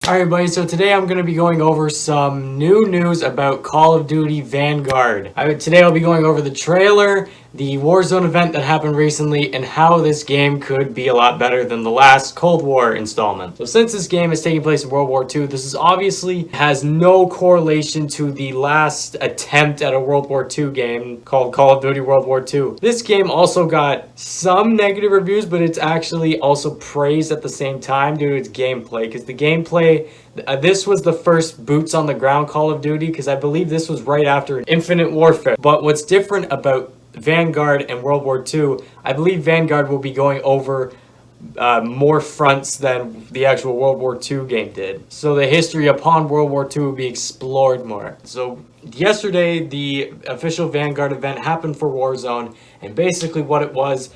Alright everybody, so today I'm going to be going over some new news about Call of Duty Vanguard. Today I'll be going over the trailer, the Warzone event that happened recently, and how this game could be a lot better than the last Cold War installment. So since this game is taking place in World War II, this is obviously has no correlation to the last attempt at a World War II game called Call of Duty World War II. This game also got some negative reviews, but it's actually also praised at the same time due to its gameplay, because the gameplay this was the first boots on the ground Call of Duty, because I believe this was right after Infinite Warfare. But what's different about Vanguard and World War II, I believe Vanguard will be going over more fronts than the actual World War II game did. So the history upon World War II will be explored more. So yesterday, the official Vanguard event happened for Warzone, and basically what it was,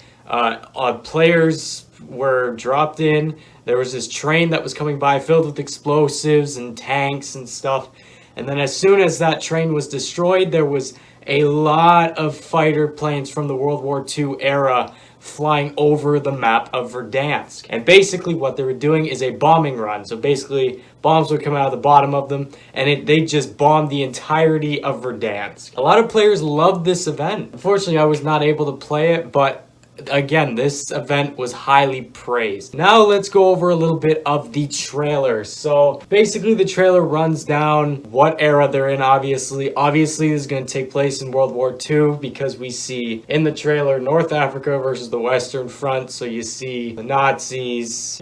players were dropped in. There was this train that was coming by filled with explosives and tanks and stuff. And then as soon as that train was destroyed, there was a lot of fighter planes from the World War II era flying over the map of Verdansk. And basically what they were doing is a bombing run. So basically bombs would come out of the bottom of them, and they just bombed the entirety of Verdansk. A lot of players loved this event. Unfortunately, I was not able to play it, but again, this event was highly praised. Now let's go over a little bit of the trailer. So basically the trailer runs down what era they're in. Obviously this is going to take place in World War II, because we see in the trailer North Africa versus the Western Front. So you see the Nazis,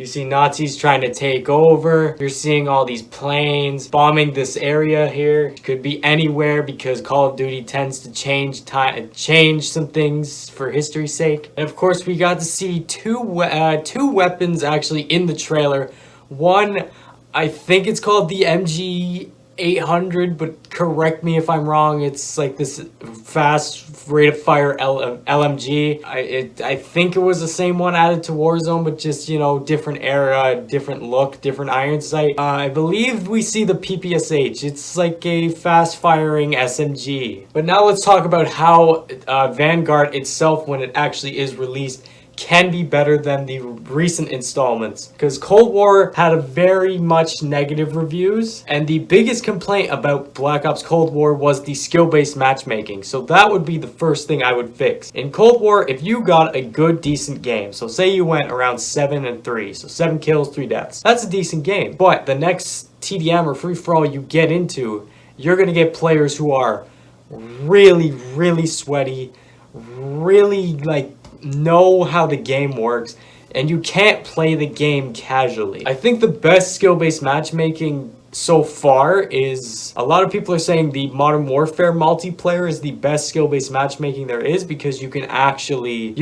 trying to take over. You're seeing all these planes bombing this area here. It could be anywhere, because Call of Duty tends to change some things for history's sake. And of course, we got to see two weapons actually in the trailer. One, I think it's called the MG800, but correct me if I'm wrong. It's like this fast rate of fire LMG. I think it was the same one added to Warzone, but just, you know, different era, different look, different iron sight. I believe we see the ppsh. It's like a fast firing SMG. But now let's talk about how Vanguard itself, when it actually is released, can be better than the recent installments, because Cold War had a very much negative reviews, and the biggest complaint about Black Ops Cold War was the skill-based matchmaking. So that would be the first thing I would fix. In Cold War, if you got a good decent game, so say you went around 7 and 3, so 7 kills, 3 deaths, that's a decent game. But the next TDM or free-for-all you get into, you're gonna get players who are really sweaty, really like know how the game works, and you can't play the game casually. I think the best skill-based matchmaking so far is, a lot of people are saying the Modern Warfare multiplayer is the best skill-based matchmaking there is, because you can actually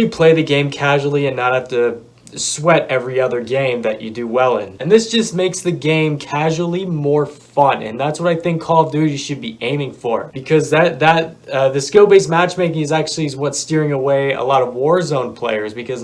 play the game casually and not have to sweat every other game that you do well in. And this just makes the game casually more fun, and that's what I think Call of Duty should be aiming for, because the skill-based matchmaking is what's steering away a lot of Warzone players, because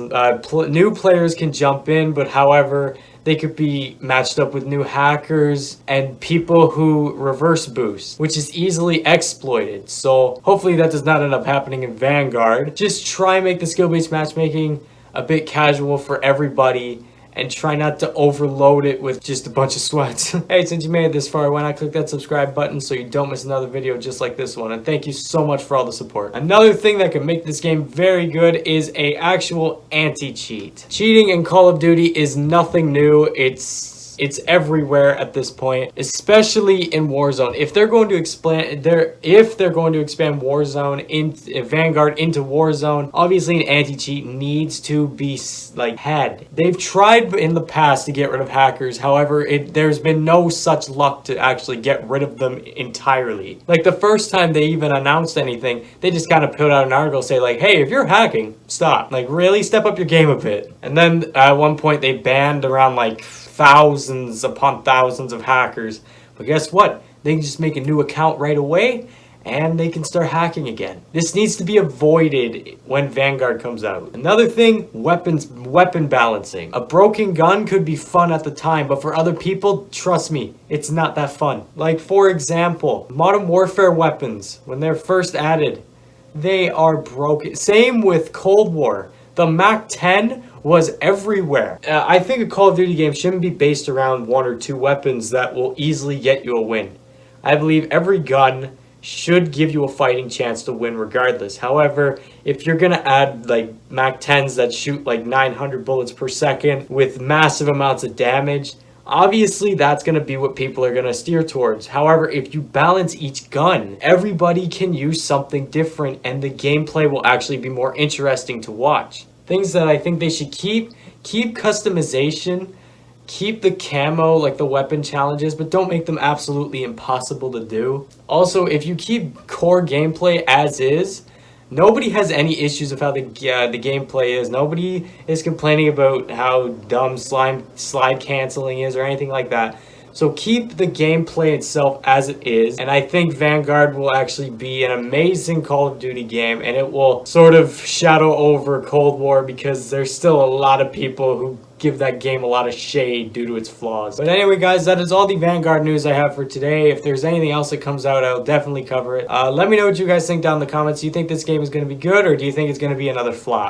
new players can jump in, but however they could be matched up with new hackers and people who reverse boost, which is easily exploited. So hopefully that does not end up happening in Vanguard. Just try and make the skill-based matchmaking a bit casual for everybody, and try not to overload it with just a bunch of sweats. Hey, since you made it this far, why not click that subscribe button so you don't miss another video just like this one? And thank you so much for all the support. Another thing that can make this game very good is a actual anti-cheat. Cheating in Call of Duty is nothing new. It's everywhere at this point, especially in Warzone. If they're going to expand Warzone into Vanguard into Warzone, obviously an anti-cheat needs to be had. They've tried in the past to get rid of hackers. However, there's been no such luck to actually get rid of them entirely. Like the first time they even announced anything, they just kind of put out an article say like, hey, if you're hacking, stop. Like, really step up your game a bit. And then at one point they banned around like thousands upon thousands of hackers. But guess what? They can just make a new account right away and they can start hacking again. This needs to be avoided when Vanguard comes out. Another thing, weapon balancing. A broken gun could be fun at the time, but for other people, trust me, it's not that fun. Like, for example, Modern Warfare weapons, when they're first added, they are broken. Same with Cold War. The MAC-10 was everywhere. I think a Call of Duty game shouldn't be based around one or two weapons that will easily get you a win. I believe every gun should give you a fighting chance to win regardless. However, if you're gonna add like Mac 10s that shoot like 900 bullets per second with massive amounts of damage, obviously that's gonna be what people are gonna steer towards. However, if you balance each gun, everybody can use something different and the gameplay will actually be more interesting to watch. Things that I think they should keep customization, keep the camo, like the weapon challenges, but don't make them absolutely impossible to do. Also, if you keep core gameplay as is, nobody has any issues with how the gameplay is. Nobody is complaining about how dumb slide canceling is or anything like that. So keep the gameplay itself as it is, and I think Vanguard will actually be an amazing Call of Duty game, and it will sort of shadow over Cold War because there's still a lot of people who give that game a lot of shade due to its flaws. But anyway, guys, that is all the Vanguard news I have for today. If there's anything else that comes out, I'll definitely cover it. Let me know what you guys think down in the comments. Do you think this game is going to be good, or do you think it's going to be another flop?